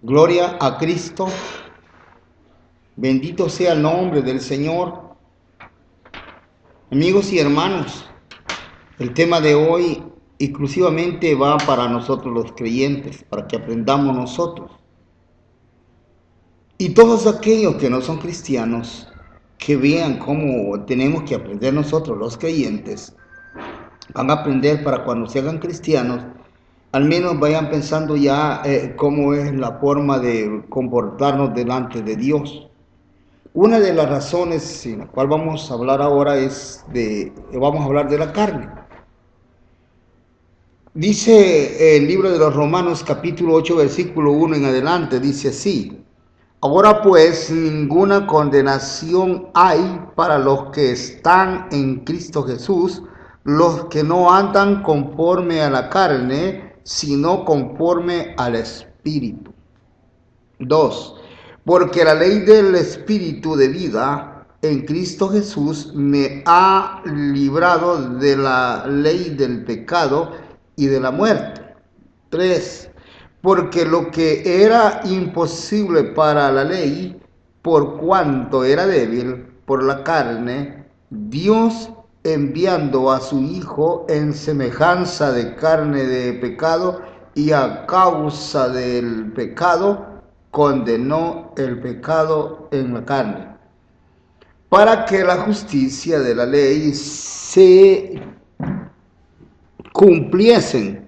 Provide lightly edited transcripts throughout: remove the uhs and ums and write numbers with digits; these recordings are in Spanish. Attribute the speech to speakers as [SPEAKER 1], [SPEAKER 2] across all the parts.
[SPEAKER 1] Gloria a Cristo. Bendito sea el nombre del Señor. Amigos y hermanos, el tema de hoy exclusivamente va para nosotros los creyentes, para que aprendamos nosotros. Y todos aquellos que no son cristianos, que vean cómo tenemos que aprender nosotros los creyentes, van a aprender para cuando se hagan cristianos, al menos vayan pensando ya cómo es la forma de comportarnos delante de Dios. Una de las razones en la cual vamos a hablar ahora vamos a hablar de la carne. Dice el libro de los Romanos capítulo 8 versículo 1 en adelante, dice así: Ahora pues ninguna condenación hay para los que están en Cristo Jesús, los que no andan conforme a la carne, sino conforme al Espíritu. 2. Porque la ley del Espíritu de vida en Cristo Jesús me ha librado de la ley del pecado y de la muerte. 3. Porque lo que era imposible para la ley, por cuanto era débil por la carne, Dios enviando a su Hijo en semejanza de carne de pecado y a causa del pecado, condenó el pecado en la carne, para que la justicia de la ley se cumpliesen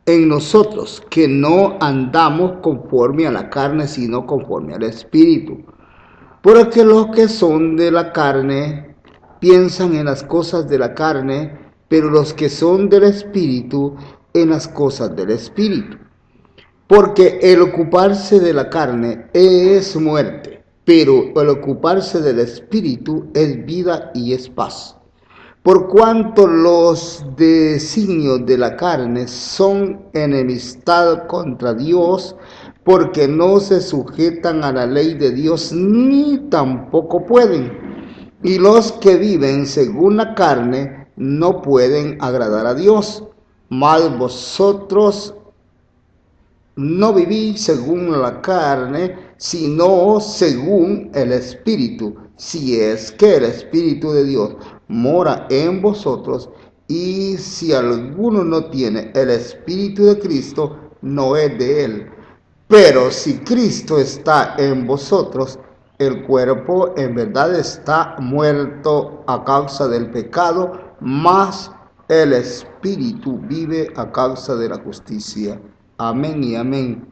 [SPEAKER 1] en nosotros, que no andamos conforme a la carne, sino conforme al Espíritu. Porque los que son de la carne piensan en las cosas de la carne, pero los que son del Espíritu en las cosas del Espíritu. Porque el ocuparse de la carne es muerte, pero el ocuparse del Espíritu es vida y es paz. Por cuanto los designios de la carne son enemistad contra Dios, porque no se sujetan a la ley de Dios, ni tampoco pueden. Y los que viven según la carne no pueden agradar a Dios. Mas vosotros no vivís según la carne, sino según el Espíritu, si es que el Espíritu de Dios mora en vosotros. Y si alguno no tiene el Espíritu de Cristo, no es de él. Pero si Cristo está en vosotros, el cuerpo en verdad está muerto a causa del pecado, mas el Espíritu vive a causa de la justicia. Amén y amén.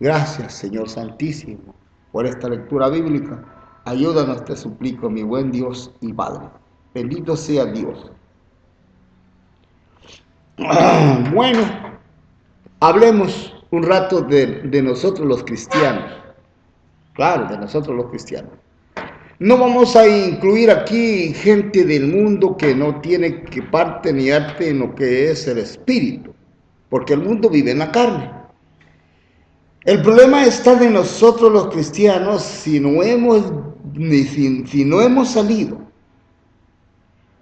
[SPEAKER 1] Gracias, Señor Santísimo, por esta lectura bíblica. Ayúdanos, te suplico, mi buen Dios y Padre. Bendito sea Dios. Bueno, hablemos un rato de nosotros los cristianos. Claro, de nosotros los cristianos. No vamos a incluir aquí gente del mundo que no tiene que parte ni arte en lo que es el espíritu, porque el mundo vive en la carne. El problema está de nosotros los cristianos si no hemos salido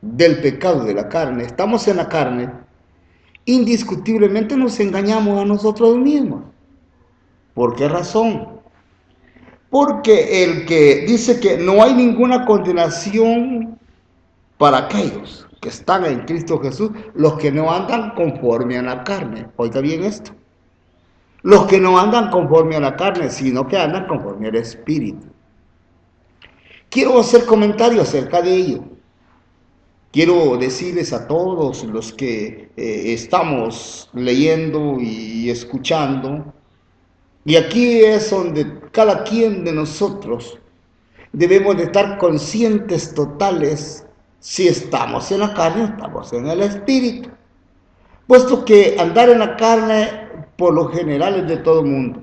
[SPEAKER 1] del pecado de la carne, estamos en la carne, indiscutiblemente nos engañamos a nosotros mismos. ¿Por qué razón? Porque el que dice que no hay ninguna condenación para aquellos que están en Cristo Jesús, los que no andan conforme a la carne. Oiga bien esto. Los que no andan conforme a la carne, sino que andan conforme al Espíritu. Quiero hacer comentarios acerca de ello. Quiero decirles a todos los que estamos leyendo y escuchando, y aquí es donde cada quien de nosotros debemos de estar conscientes totales si estamos en la carne o estamos en el Espíritu. Puesto que andar en la carne por lo general es de todo el mundo,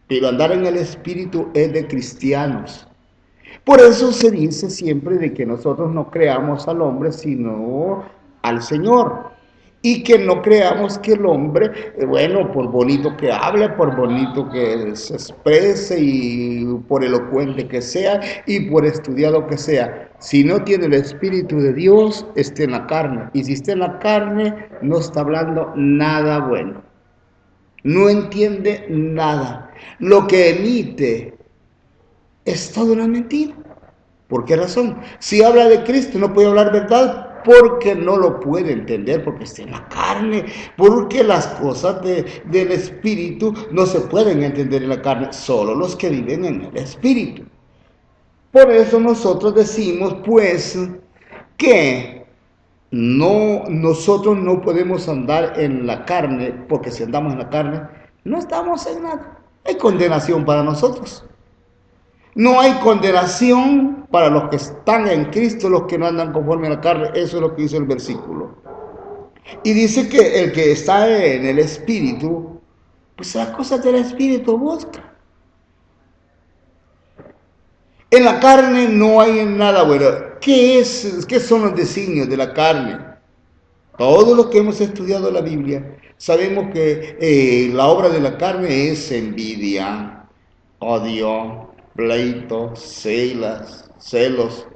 [SPEAKER 1] pero andar en el Espíritu es de cristianos. Por eso se dice siempre de que nosotros no creamos al hombre, sino al Señor. Y que no creamos que el hombre, bueno, por bonito que hable, por bonito que se exprese y por elocuente que sea y por estudiado que sea, si no tiene el Espíritu de Dios, esté en la carne. Y si está en la carne, no está hablando nada bueno. No entiende nada. Lo que emite es toda una mentira. ¿Por qué razón? Si habla de Cristo, no puede hablar verdad porque no lo puede entender, porque está en la carne, porque las cosas del Espíritu no se pueden entender en la carne, solo los que viven en el Espíritu. Por eso nosotros decimos, pues, que nosotros no podemos andar en la carne, porque si andamos en la carne, no estamos en nada. Hay condenación para nosotros. No hay condenación para los que están en Cristo, los que no andan conforme a la carne. Eso es lo que dice el versículo. Y dice que el que está en el Espíritu, pues las cosas del Espíritu busca. En la carne no hay nada bueno. ¿Qué son los designios de la carne? Todos los que hemos estudiado la Biblia sabemos que la obra de la carne es envidia, odio, pleitos, celos,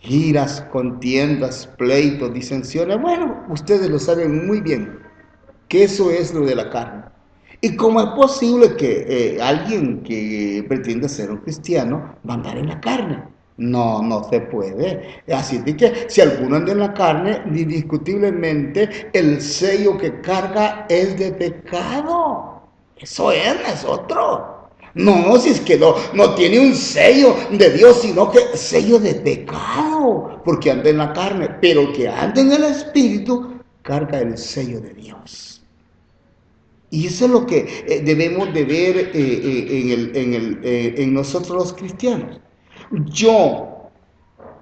[SPEAKER 1] giras, contiendas, pleitos, disensiones. Bueno, ustedes lo saben muy bien, que eso es lo de la carne. ¿Y cómo es posible que alguien que pretende ser un cristiano va a andar en la carne? No, no se puede. Así de que si alguno anda en la carne, indiscutiblemente el sello que carga es de pecado. Eso es otro. No, si es que no tiene un sello de Dios, sino que sello de pecado, porque anda en la carne. Pero el que anda en el Espíritu carga el sello de Dios. Y eso es lo que debemos de ver en nosotros los cristianos. Yo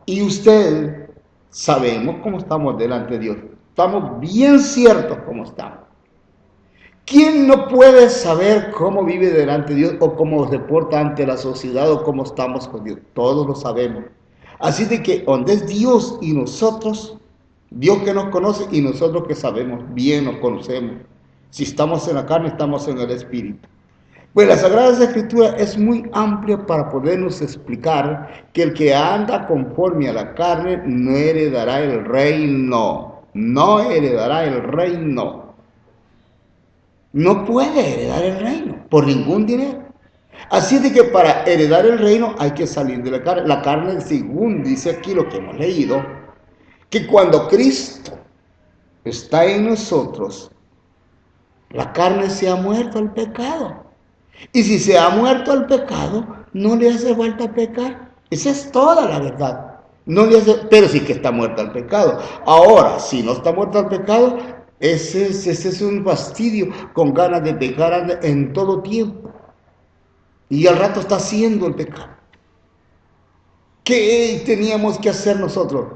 [SPEAKER 1] y usted sabemos cómo estamos delante de Dios. Estamos bien ciertos cómo estamos. ¿Quién no puede saber cómo vive delante de Dios o cómo se porta ante la sociedad o cómo estamos con Dios? Todos lo sabemos. Así de que donde es Dios y nosotros, Dios que nos conoce y nosotros que sabemos, bien nos conocemos. Si estamos en la carne, estamos en el Espíritu. Pues la Sagrada Escritura es muy amplia para podernos explicar que el que anda conforme a la carne no heredará el reino. No heredará el reino. No puede heredar el reino por ningún dinero. Así de que para heredar el reino hay que salir de la carne. La carne, según dice aquí lo que hemos leído, que cuando Cristo está en nosotros, la carne se ha muerto al pecado. Y si se ha muerto al pecado, no le hace falta pecar. Esa es toda la verdad. No le hace, pero sí que está muerto al pecado. Ahora, si no está muerto al pecado, ese es un fastidio con ganas de pecar en todo tiempo. Y al rato está haciendo el pecado. ¿Qué teníamos que hacer nosotros?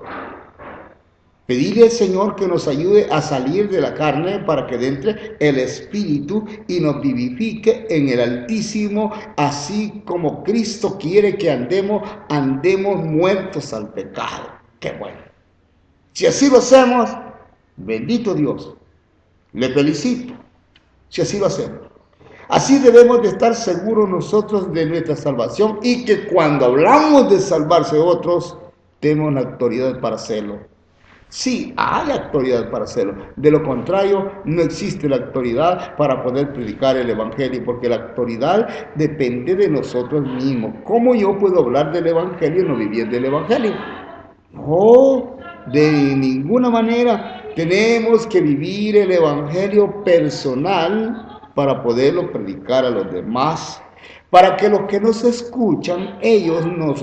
[SPEAKER 1] Pedirle al Señor que nos ayude a salir de la carne para que entre el Espíritu y nos vivifique en el Altísimo, así como Cristo quiere que andemos muertos al pecado. ¡Qué bueno! Si así lo hacemos, bendito Dios, le felicito, si así lo hacemos. Así debemos de estar seguros nosotros de nuestra salvación y que cuando hablamos de salvarse otros, tenemos la autoridad para hacerlo. Sí, hay autoridad para hacerlo. De lo contrario, no existe la autoridad para poder predicar el Evangelio, porque la autoridad depende de nosotros mismos. ¿Cómo yo puedo hablar del Evangelio y no vivir del Evangelio? No, de ninguna manera. Tenemos que vivir el Evangelio personal para poderlo predicar a los demás. Para que los que nos escuchan, ellos no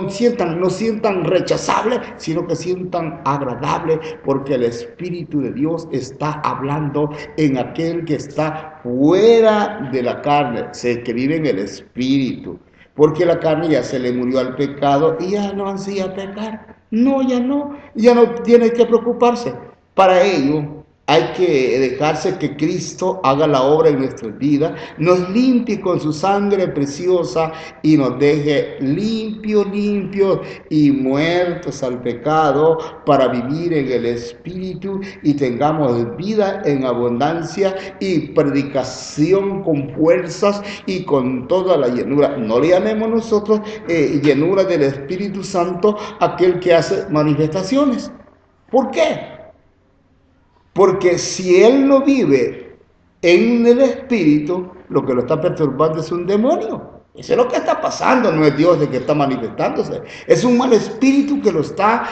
[SPEAKER 1] sientan rechazable, sino que sientan agradable, porque el Espíritu de Dios está hablando en aquel que está fuera de la carne, que vive en el Espíritu. Porque la carne ya se le murió al pecado y ya no ansía pecar. No, ya no tiene que preocuparse. Para ello, hay que dejarse que Cristo haga la obra en nuestras vidas, nos limpie con su sangre preciosa y nos deje limpios y muertos al pecado para vivir en el Espíritu y tengamos vida en abundancia y predicación con fuerzas y con toda la llenura. No le llamemos nosotros llenura del Espíritu Santo aquel que hace manifestaciones. ¿Por qué? Porque si él no vive en el espíritu, lo que lo está perturbando es un demonio. Eso es lo que está pasando, no es Dios el que está manifestándose. Es un mal espíritu que lo está,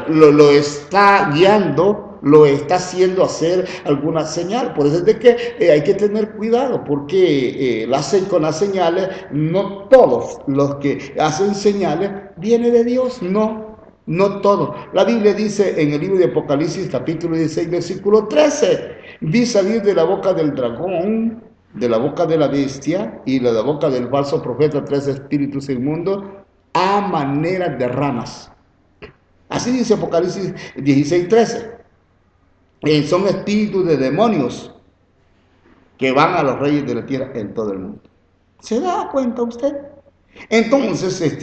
[SPEAKER 1] lo está guiando, lo está haciendo hacer alguna señal. Por eso es de que hay que tener cuidado, porque con las señales, no todos los que hacen señales vienen de Dios, no. No todo. La Biblia dice en el libro de Apocalipsis, capítulo 16, versículo 13, vi salir de la boca del dragón, de la boca de la bestia y de la boca del falso profeta 3 espíritus inmundos a manera de ranas. Así dice Apocalipsis 16, 13. Son espíritus de demonios que van a los reyes de la tierra en todo el mundo. ¿Se da cuenta usted? Entonces,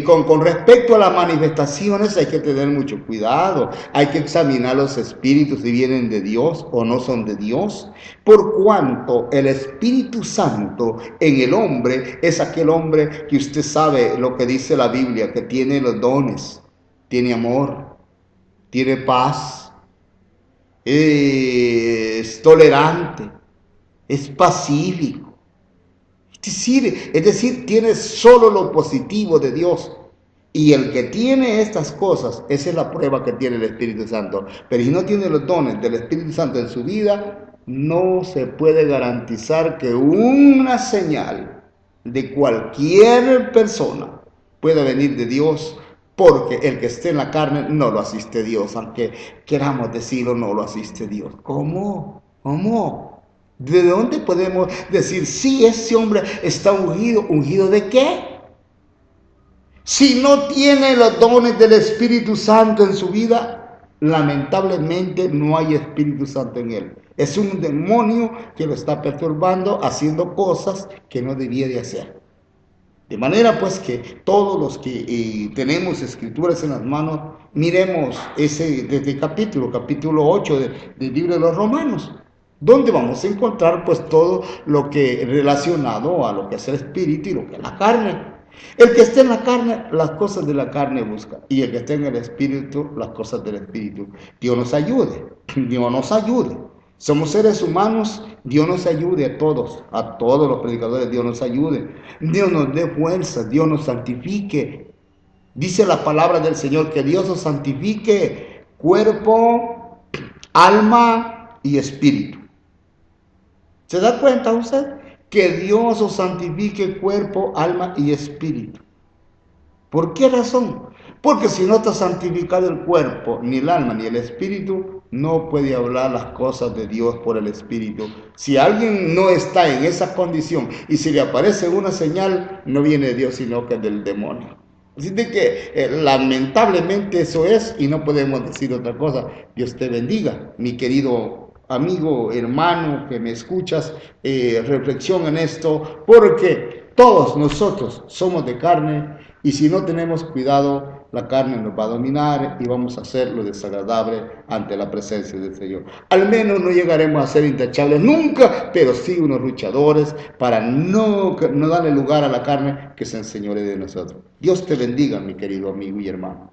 [SPEAKER 1] con respecto a las manifestaciones hay que tener mucho cuidado, hay que examinar los espíritus si vienen de Dios o no son de Dios, por cuanto el Espíritu Santo en el hombre es aquel hombre que usted sabe lo que dice la Biblia, que tiene los dones, tiene amor, tiene paz, es tolerante, es pacífico. Es decir, tiene solo lo positivo de Dios. Y el que tiene estas cosas, esa es la prueba que tiene el Espíritu Santo. Pero si no tiene los dones del Espíritu Santo en su vida, no se puede garantizar que una señal de cualquier persona pueda venir de Dios, porque el que esté en la carne no lo asiste Dios, aunque queramos decirlo, no lo asiste Dios. ¿Cómo? ¿Cómo? ¿De dónde podemos decir si ese hombre está ungido? ¿Ungido de qué? Si no tiene los dones del Espíritu Santo en su vida, lamentablemente no hay Espíritu Santo en él. Es un demonio que lo está perturbando, haciendo cosas que no debía de hacer. De manera pues que todos los que tenemos escrituras en las manos, miremos desde capítulo 8 del libro de los Romanos, donde vamos a encontrar pues todo lo que relacionado a lo que es el espíritu y lo que es la carne. El que esté en la carne, las cosas de la carne busca, y el que esté en el espíritu, las cosas del espíritu. Dios nos ayude, Dios nos ayude. Somos seres humanos, Dios nos ayude a todos los predicadores, Dios nos ayude. Dios nos dé fuerza, Dios nos santifique. Dice la palabra del Señor que Dios nos santifique cuerpo, alma y espíritu. ¿Se da cuenta usted? Que Dios os santifique cuerpo, alma y espíritu. ¿Por qué razón? Porque si no está santificado el cuerpo, ni el alma, ni el espíritu, no puede hablar las cosas de Dios por el espíritu. Si alguien no está en esa condición y si le aparece una señal, no viene de Dios, sino que del demonio. Así de que lamentablemente eso es y no podemos decir otra cosa. Dios te bendiga, mi querido amigo, hermano que me escuchas, reflexiona en esto, porque todos nosotros somos de carne y si no tenemos cuidado, la carne nos va a dominar y vamos a hacer lo desagradable ante la presencia del Señor. Al menos no llegaremos a ser intachables nunca, pero sí unos luchadores para no darle lugar a la carne que se enseñore de nosotros. Dios te bendiga, mi querido amigo y hermano.